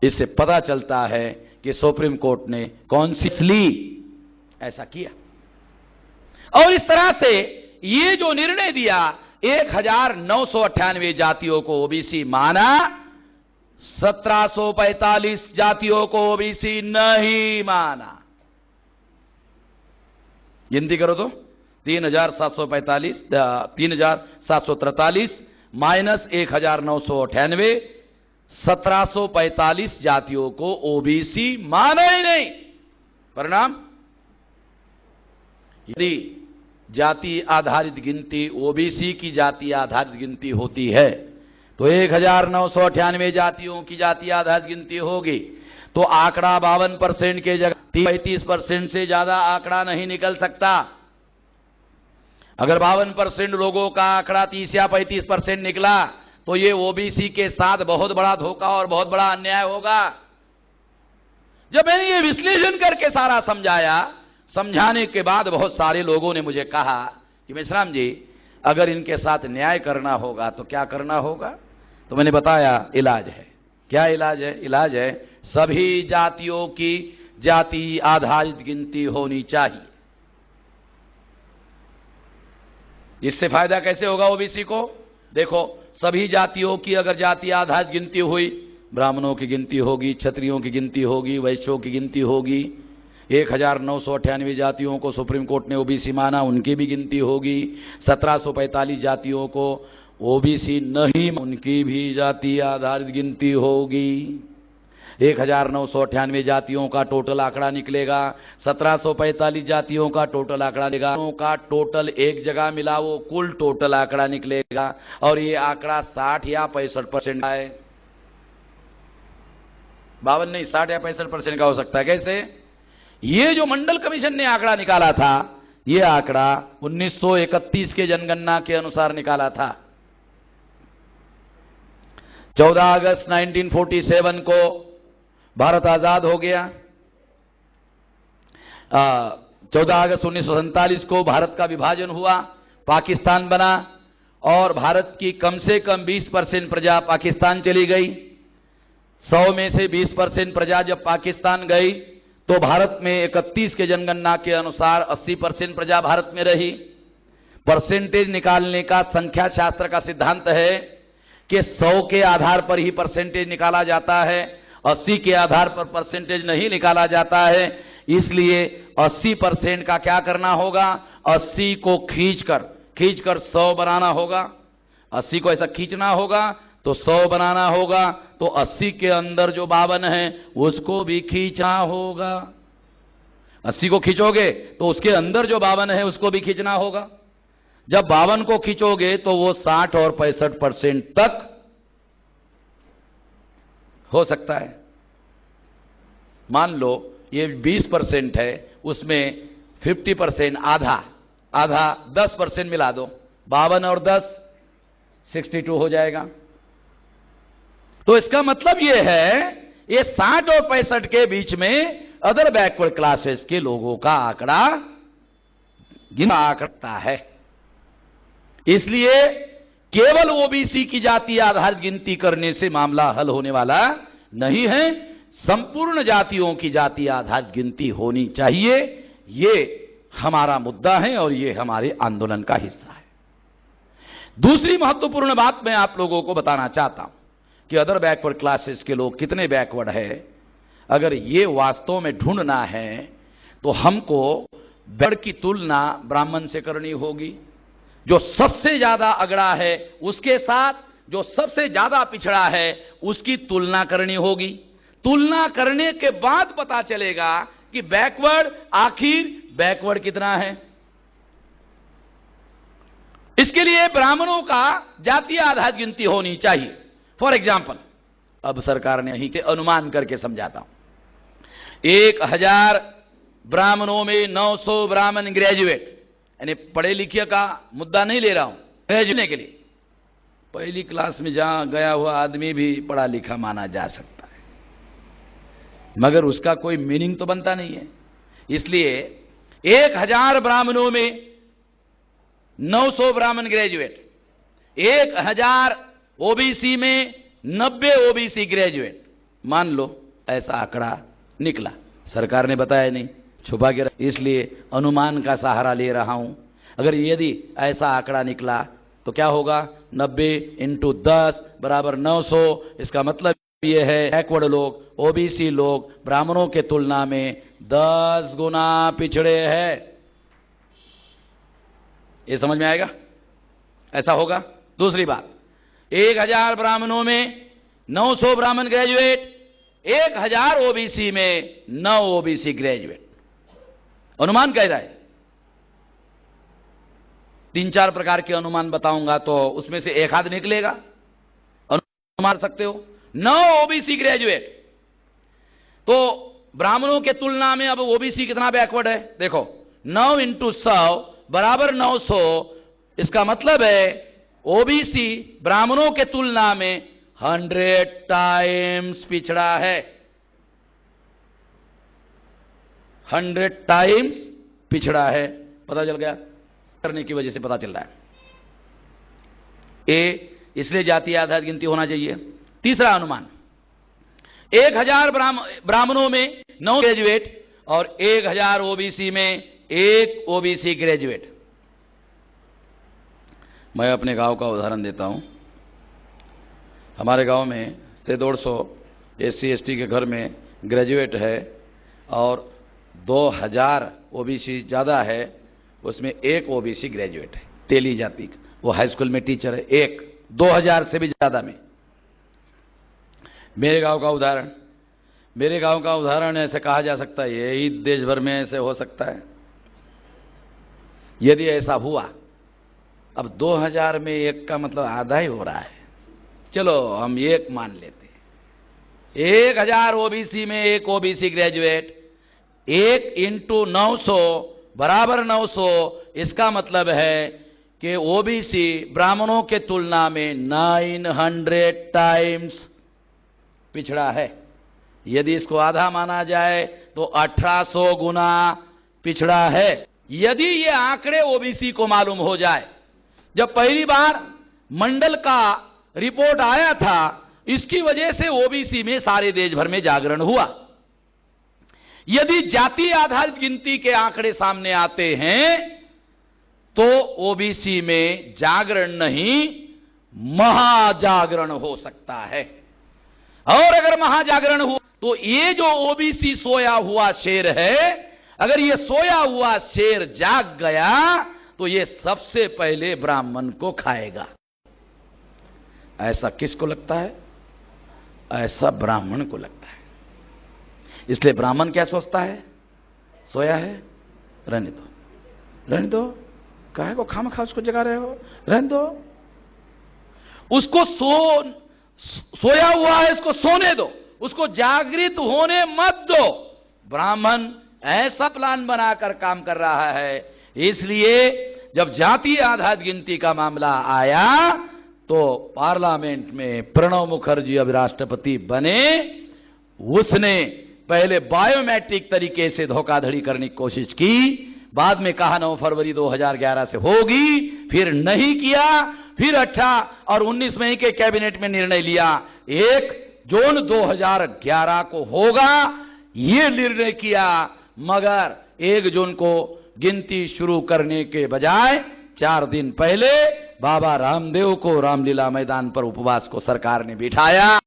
इससे पता चलता है कि सुप्रीम कोर्ट ने कॉन्सियसली ऐसा किया। और इस तरह से ये जो निर्णय दिया, 1998 जातियों को ओबीसी माना, 1745 जातियों को ओबीसी नहीं माना। गिनती करो तो 3743 माइनस 1998, 1745 जातियों को ओबीसी माना ही नहीं। परिणाम, यदि जाति आधारित गिनती ओबीसी की जाति आधारित गिनती होती है तो 1998 जातियों की जाति आधारित गिनती होगी तो आंकड़ा 52% के जगह 35% से ज्यादा आंकड़ा नहीं निकल सकता। अगर 52% लोगों का आंकड़ा 30 या 35% निकला तो ये ओबीसी के साथ बहुत बड़ा धोखा और बहुत बड़ा अन्याय होगा। जब मैंने ये विश्लेषण करके सारा समझाया, समझाने के बाद बहुत सारे लोगों ने मुझे कहा कि मेश्राम जी, अगर इनके साथ न्याय करना होगा तो क्या करना होगा? तो मैंने बताया इलाज है। क्या इलाज है? इलाज है सभी जातियों की जाति आधारित गिनती होनी चाहिए। इससे फायदा कैसे होगा ओबीसी को? देखो, सभी जातियों की अगर जाति आधारित गिनती हुई, ब्राह्मणों की गिनती होगी, क्षत्रियों की गिनती होगी, वैश्यों की गिनती होगी। 1998 जातियों को सुप्रीम कोर्ट ने ओबीसी माना, उनकी भी गिनती होगी। 1745 जातियों को ओबीसी नहीं, उनकी भी जाति आधारित गिनती होगी। 1998 जातियों का टोटल आंकड़ा निकलेगा, 1745 जातियों का टोटल आंकड़ा निकलेगा, का टोटल एक जगह मिला वो कुल टोटल आंकड़ा निकलेगा। और ये आंकड़ा 60 या 65% है। 52 नहीं, 60 या 65% का हो सकता है। कैसे? ये जो मंडल कमीशन ने आंकड़ा निकाला था, ये आंकड़ा 1931 के जनगणना के अनुसार निकाला था। 14 अगस्त 1947 को भारत आजाद हो गया। 14 अगस्त 1947 को भारत का विभाजन हुआ, पाकिस्तान बना और भारत की कम से कम 20% प्रजा पाकिस्तान चली गई। 100 में से 20% प्रजा जब पाकिस्तान गई तो भारत में 31 के जनगणना के अनुसार 80% प्रजा भारत में रही। परसेंटेज निकालने का संख्या शास्त्र का सिद्धांत है कि 100 के आधार पर ही परसेंटेज निकाला जाता है, 80 के आधार पर परसेंटेज नहीं निकाला जाता है। इसलिए 80% का क्या करना होगा? 80 को खींचकर 100 बनाना होगा। 80 को ऐसा खींचना होगा तो 100 बनाना होगा। तो 80 के अंदर जो 52 है उसको भी खींचना होगा। 80 को खींचोगे तो उसके अंदर जो 52 है उसको भी खींचना होगा। जब 52 को खींचोगे तो वो 60 और 65% तक हो सकता है। मान लो ये 20% है, उसमें 50% आधा 10% मिला दो, 52 और 10 62 हो जाएगा। तो इसका मतलब ये है, ये 60 और 65 के बीच में अदर बैकवर्ड क्लासेस के लोगों का आंकड़ा गिना करता है। इसलिए केवल ओबीसी की जाति आधारित गिनती करने से मामला हल होने वाला नहीं है। संपूर्ण जातियों की जाति आधारित गिनती होनी चाहिए। ये हमारा मुद्दा है और ये हमारे आंदोलन का हिस्सा है। दूसरी महत्वपूर्ण बात मैं आप लोगों को बताना चाहता हूं कि अदर बैकवर्ड क्लासेस के लोग कितने बैकवर्ड है। अगर ये वास्तव में ढूंढना है तो हमको बैकवर्ड की तुलना ब्राह्मण से करनी होगी। जो सबसे ज्यादा अगड़ा है उसके साथ जो सबसे ज्यादा पिछड़ा है उसकी तुलना करनी होगी। तुलना करने के बाद पता चलेगा कि बैकवर्ड आखिर बैकवर्ड कितना है। इसके लिए ब्राह्मणों का जातीय आधारित गिनती होनी चाहिए। फॉर एग्जाम्पल, अब सरकार ने यहीं के अनुमान करके समझाता हूं। 1000 ब्राह्मणों में 900 ब्राह्मण ग्रेजुएट, यानी पढ़े लिखे का मुद्दा नहीं ले रहा हूं, ग्रेजुएट के लिए पहली क्लास में जहां गया हुआ आदमी भी पढ़ा लिखा माना जा सकता है, मगर उसका कोई मीनिंग तो बनता नहीं है। इसलिए 1000 ब्राह्मणों में 900 ब्राह्मण ग्रेजुएट, 1000 ओबीसी में 90 ओबीसी ग्रेजुएट, मान लो ऐसा आंकड़ा निकला, सरकार ने बताया नहीं, छुपा के इसलिए अनुमान का सहारा ले रहा हूं। अगर यदि ऐसा आंकड़ा निकला तो क्या होगा, 90 × 10 = 900। इसका मतलब ये है बैकवर्ड लोग, ओबीसी लोग ब्राह्मणों के तुलना में 10 गुना पिछड़े हैं। ये समझ में आएगा? ऐसा होगा। दूसरी बात, 1000 ब्राह्मणों में 900 ब्राह्मण ग्रेजुएट, 1000 ओबीसी में 9 ओबीसी ग्रेजुएट। अनुमान कह रहा है। 3-4 प्रकार के अनुमान बताऊंगा तो उसमें से एक आध निकलेगा। अनुमान मार सकते हो। 9 ओबीसी ग्रेजुएट, तो ब्राह्मणों के तुलना में अब ओबीसी कितना बैकवर्ड है? देखो, 9 × 100 = 900। इसका मतलब है ओबीसी ब्राह्मणों के तुलना में 100 टाइम्स पिछड़ा है। 100 टाइम्स पिछड़ा है। पता चल गया? करने की वजह से पता चल रहा है। इसलिए जातीय आधारित गिनती होना चाहिए। तीसरा अनुमान, 1000 ब्राह्मणों में 9 ग्रेजुएट और 1000 ओबीसी में 1 ओबीसी ग्रेजुएट। मैं अपने गांव का उदाहरण देता हूं। हमारे गांव में से 150 SC ST के घर में ग्रेजुएट है और 2000 ओबीसी ज्यादा है, उसमें 1 ओबीसी ग्रेजुएट है, तेली जाति का। वो हाई स्कूल में टीचर है, 2000 से भी ज्यादा में। मेरे गांव का उदाहरण ऐसे कहा जा सकता है, यही देश भर में ऐसे हो सकता है। यदि ऐसा हुआ, अब 2000 में 1 का मतलब आधा ही हो रहा है। चलो हम 1 मान लेते हैं। 1000 ओबीसी में 1 ओबीसी ग्रेजुएट, 1 × 900 = 900। इसका मतलब है कि ओबीसी ब्राह्मणों के तुलना में 900 टाइम्स पिछड़ा है। यदि इसको आधा माना जाए तो 1800 गुना पिछड़ा है। यदि ये आंकड़े ओबीसी को मालूम हो जाए, जब पहली बार मंडल का रिपोर्ट आया था, इसकी वजह से ओबीसी में सारे देश भर में जागरण हुआ। यदि जाति आधारित गिनती के आंकड़े सामने आते हैं तो ओबीसी में जागरण नहीं, महाजागरण हो सकता है। और अगर महाजागरण हुआ तो ये जो ओबीसी सोया हुआ शेर है, अगर ये सोया हुआ शेर जाग गया तो ये सबसे पहले ब्राह्मण को खाएगा। ऐसा किसको लगता है? ऐसा ब्राह्मण को लगता है। इसलिए ब्राह्मण क्या सोचता है? सोया है, रहने दो, काहे को खामखा उसको जगा रहे हो, रहने दो उसको। सोया हुआ है, इसको सोने दो, उसको जागृत होने मत दो। ब्राह्मण ऐसा प्लान बनाकर काम कर रहा है। इसलिए जब जातीय आधारित गिनती का मामला आया तो पार्लियामेंट में प्रणब मुखर्जी अब राष्ट्रपति बने। उसने पहले बायोमेट्रिक तरीके से धोखाधड़ी करने की कोशिश की, बाद में कहा 9 फरवरी 2011 से होगी, फिर नहीं किया, फिर 18 और 19 मई के कैबिनेट में निर्णय लिया 1 जून 2011 को होगा, ये निर्णय किया। मगर 1 जून को गिनती शुरू करने के बजाय 4 दिन पहले बाबा रामदेव को रामलीला मैदान पर उपवास को सरकार ने बिठाया।